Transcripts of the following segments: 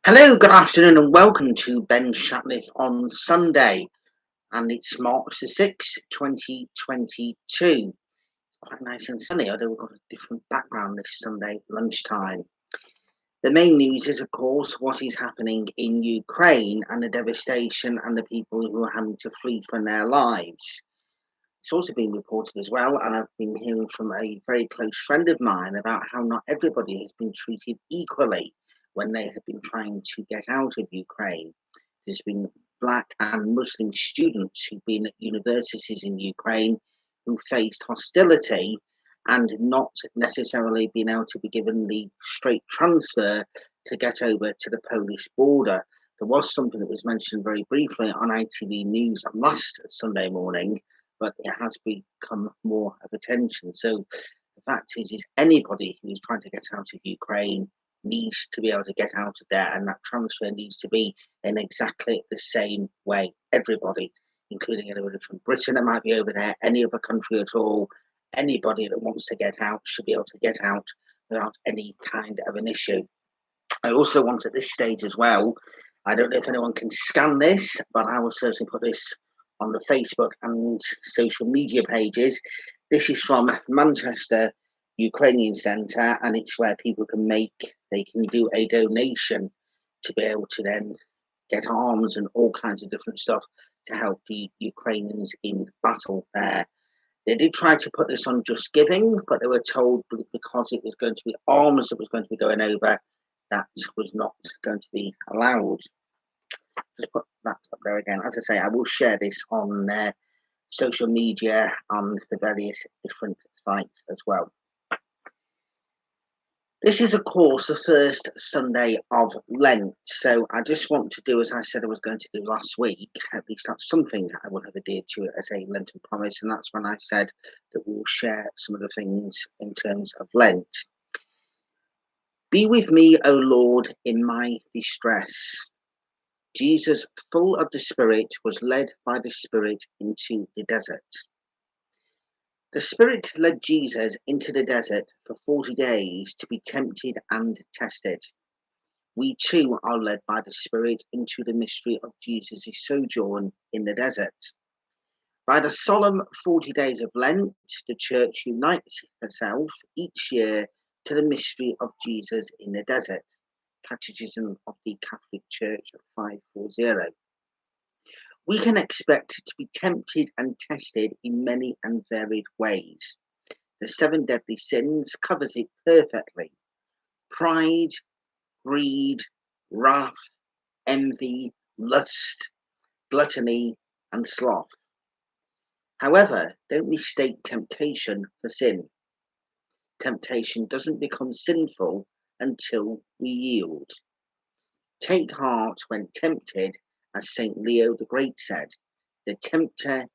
Hello, good afternoon, and welcome to Ben Shatliff on Sunday. And it's March the 6th, 2022. Quite nice and sunny, although we've got a different background this Sunday lunchtime. The main news is, of course, what is happening in Ukraine and the devastation and the people who are having to flee from their lives. It's also been reported as well, and I've been hearing from a very close friend of mine about how not everybody has been treated equally when they have been trying to get out of Ukraine. There's been Black and Muslim students who've been at universities in Ukraine who faced hostility and not necessarily been able to be given the straight transfer to get over to the Polish border. There was something that was mentioned very briefly on ITV News last Sunday morning, but it has become more of attention. So the fact is anybody who's trying to get out of Ukraine needs to be able to get out of there, and that transfer needs to be in exactly the same way. Everybody, including anybody from Britain that might be over there, any other country at all, anybody that wants to get out should be able to get out without any kind of an issue. I also want at this stage as well, I don't know if anyone can scan this, but I will certainly put this on the Facebook and social media pages. This is from Manchester Ukrainian Centre, and it's where people they can do a donation to be able to then get arms and all kinds of different stuff to help the Ukrainians in battle there. They did try to put this on Just Giving, but they were told because it was going to be arms that was going to be going over, that was not going to be allowed. Just put that up there again. As I say, I will share this on social media and the various different sites as well. This is, of course, the first Sunday of Lent. So I just want to do, as I said I was going to do last week, at least that's something that I will have adhered to as a Lenten promise. And that's when I said that we'll share some of the things in terms of Lent. Be with me, O Lord, in my distress. Jesus, full of the Spirit, was led by the Spirit into the desert. The Spirit led Jesus into the desert for 40 days to be tempted and tested. We too are led by the Spirit into the mystery of Jesus' sojourn in the desert. By the solemn 40 days of Lent, the Church unites herself each year to the mystery of Jesus in the desert. Catechism of the Catholic Church of 540. We can expect to be tempted and tested in many and varied ways. The 7 deadly sins covers it perfectly. Pride, greed, wrath, envy, lust, gluttony, and sloth. However, don't mistake temptation for sin. Temptation doesn't become sinful until we yield. Take heart when tempted, as St. Leo the Great said. The tempter,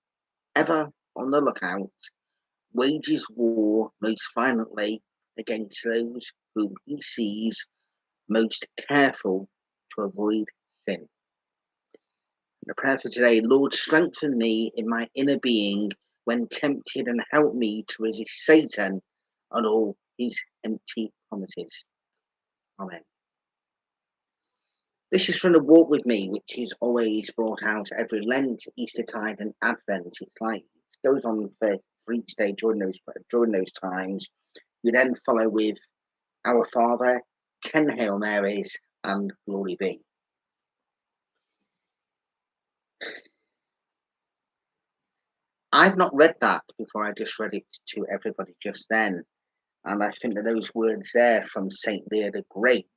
ever on the lookout, wages war most violently against those whom he sees most careful to avoid sin. The prayer for today: Lord, strengthen me in my inner being when tempted and help me to resist Satan and all his empty promises. Amen. This is from the Walk With Me, which is always brought out every Lent, Eastertide and Advent. It's like it goes on for each day during those times. You then follow with Our Father, 10 Hail Marys, and Glory Be. I've not read that before. I just read it to everybody just then. And I think that those words there from St. Leo the Great: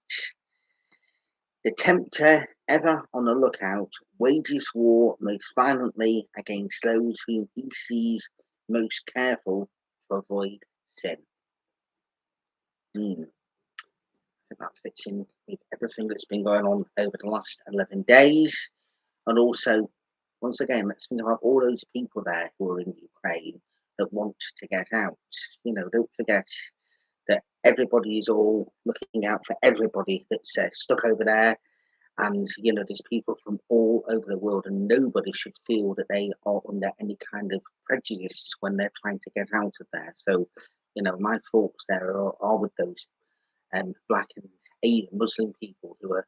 the tempter, ever on the lookout, wages war most violently against those whom he sees most careful to avoid sin. I think that fits in with everything that's been going on over the last 11 days. And also, once again, let's think about all those people there who are in Ukraine that want to get out. Don't forget that everybody is all looking out for everybody that's stuck over there. And, there's people from all over the world, and nobody should feel that they are under any kind of prejudice when they're trying to get out of there. So, my thoughts there are with those Black and Asian Muslim people who are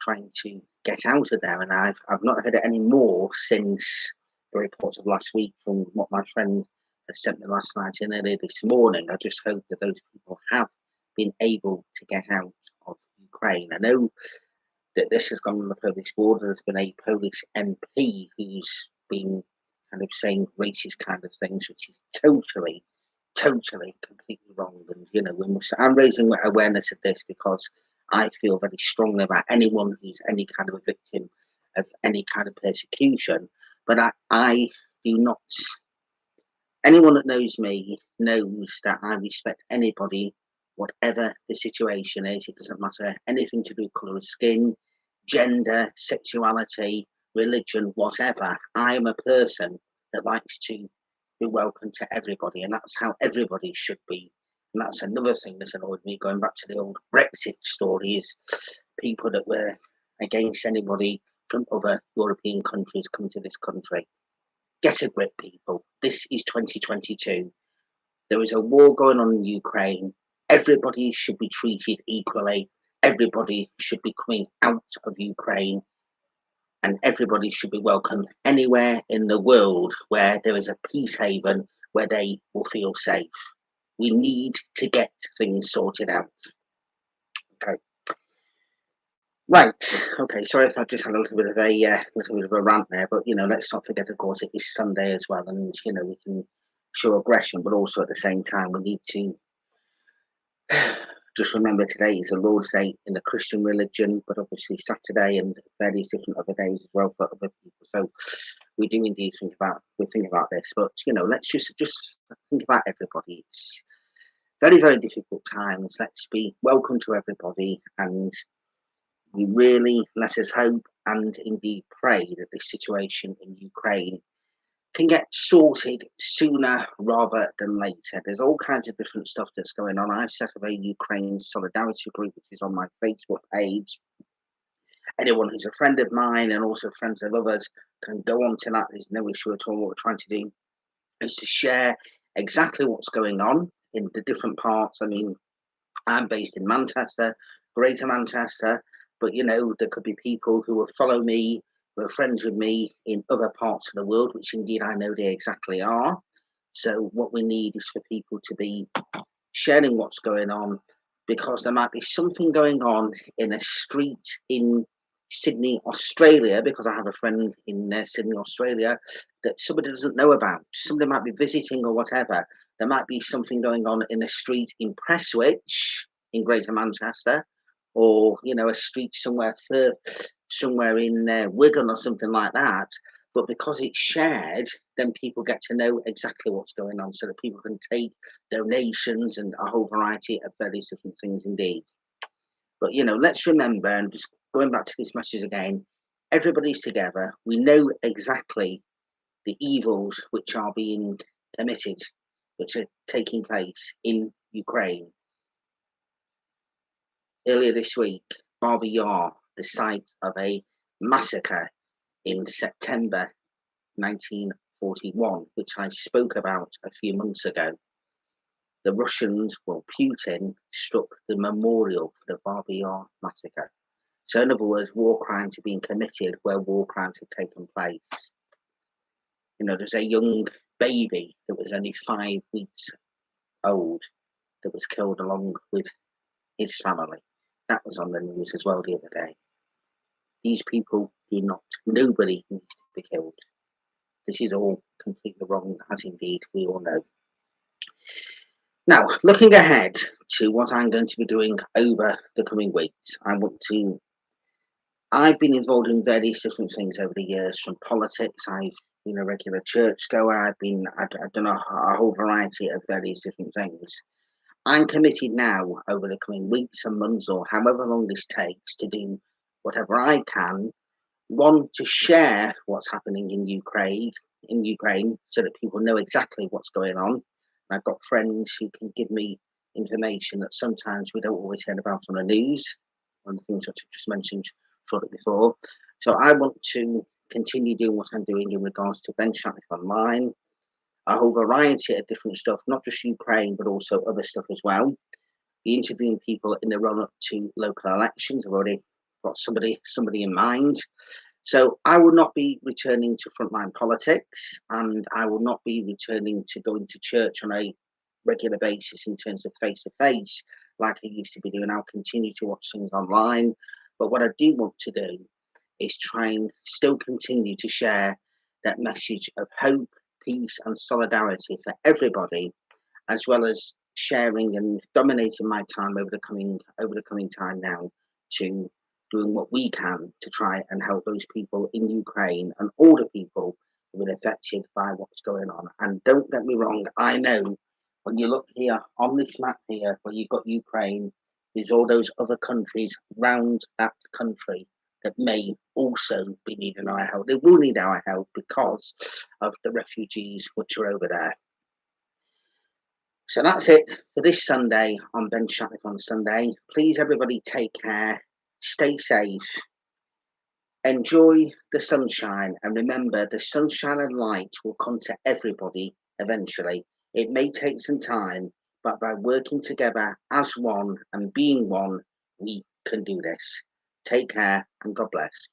trying to get out of there, and I've not heard any more since the reports of last week from what my friend has sent me last night and earlier this morning. I just hope that those people have been able to get out of Ukraine. I know that this has gone on the Polish border. There's been a Polish MP who's been kind of saying racist kind of things, which is totally, completely wrong. And I'm raising awareness of this because I feel very strongly about anyone who's any kind of a victim of any kind of persecution. But I do not. Anyone that knows me knows that I respect anybody, whatever the situation is. It doesn't matter anything to do with colour of skin, gender, sexuality, religion, whatever. I am a person that likes to be welcome to everybody, and that's how everybody should be. And that's another thing that's annoyed me, going back to the old Brexit story, is people that were against anybody from other European countries coming to this country. Get a grip, people. This is 2022. There is a war going on in Ukraine. Everybody should be treated equally. Everybody should be coming out of Ukraine. And everybody should be welcome anywhere in the world where there is a peace haven where they will feel safe. We need to get things sorted out. Okay. Right. Okay. Sorry if I just had a little bit of a rant there, but let's not forget, of course, it is Sunday as well, and we can show aggression, but also at the same time we need to just remember today is the Lord's Day in the Christian religion, but obviously Saturday and various different other days as well for other people. So we do indeed think about this, but let's just think about everybody. It's very, very difficult times. Let's be welcome to everybody, and we really let us hope and indeed pray that this situation in Ukraine can get sorted sooner rather than later. There's all kinds of different stuff that's going on. I've set up a Ukraine solidarity group, which is on my Facebook page. Anyone who's a friend of mine and also friends of others can go on to that. There's no issue at all. What we're trying to do is to share exactly what's going on in the different parts. I mean, I'm based in Manchester, Greater Manchester, but there could be people who will follow me, who are friends with me in other parts of the world, which indeed I know they exactly are. So what we need is for people to be sharing what's going on, because there might be something going on in a street in Sydney, Australia, because I have a friend in Sydney, Australia, that somebody doesn't know about. Somebody might be visiting or whatever. There might be something going on in a street in Prestwich in Greater Manchester, or a street somewhere in Wigan or something like that. But because it's shared, then people get to know exactly what's going on, so that people can take donations and a whole variety of various different things indeed. But let's remember, and just going back to this message again, everybody's together. We know exactly the evils which are being committed, which are taking place in Ukraine. Earlier this week, Barbie Yar, the site of a massacre in September 1941, which I spoke about a few months ago. The Russians, Putin, struck the memorial for the Barbie Yar massacre. So in other words, war crimes have been committed where war crimes have taken place. There's a young baby that was only 5 weeks old that was killed along with his family. That was on the news as well the other day. These people nobody needs to be killed. This is all completely wrong, as indeed we all know. Now, looking ahead to what I'm going to be doing over the coming weeks, I've been involved in various different things over the years, from politics. I've been a regular churchgoer. I've done a whole variety of various different things. I'm committed now over the coming weeks and months, or however long this takes, to do whatever I can. One, to share what's happening in Ukraine, so that people know exactly what's going on. And I've got friends who can give me information that sometimes we don't always hear about on the news, on the things that I just mentioned shortly before. So I want to continue doing what I'm doing in regards to Ben Shatliff Online, a whole variety of different stuff, not just Ukraine, but also other stuff as well. Be interviewing people in the run-up to local elections. I've already got somebody in mind. So I will not be returning to frontline politics, and I will not be returning to going to church on a regular basis in terms of face to face like I used to be doing. I'll continue to watch things online, but what I do want to do is try and still continue to share that message of hope, peace, and solidarity for everybody, as well as sharing and dominating my time over the coming time now to doing what we can to try and help those people in Ukraine and all the people who've been affected by what's going on. And don't get me wrong, I know when you look here on this map here, where you've got Ukraine, there's all those other countries round that country that may also be needing our help. They will need our help because of the refugees which are over there. So that's it for this Sunday on Ben Shatliff on Sunday. Please, everybody, take care, stay safe, enjoy the sunshine, and remember the sunshine and light will come to everybody eventually. It may take some time, but by working together as one and being one, we can do this. Take care and God bless.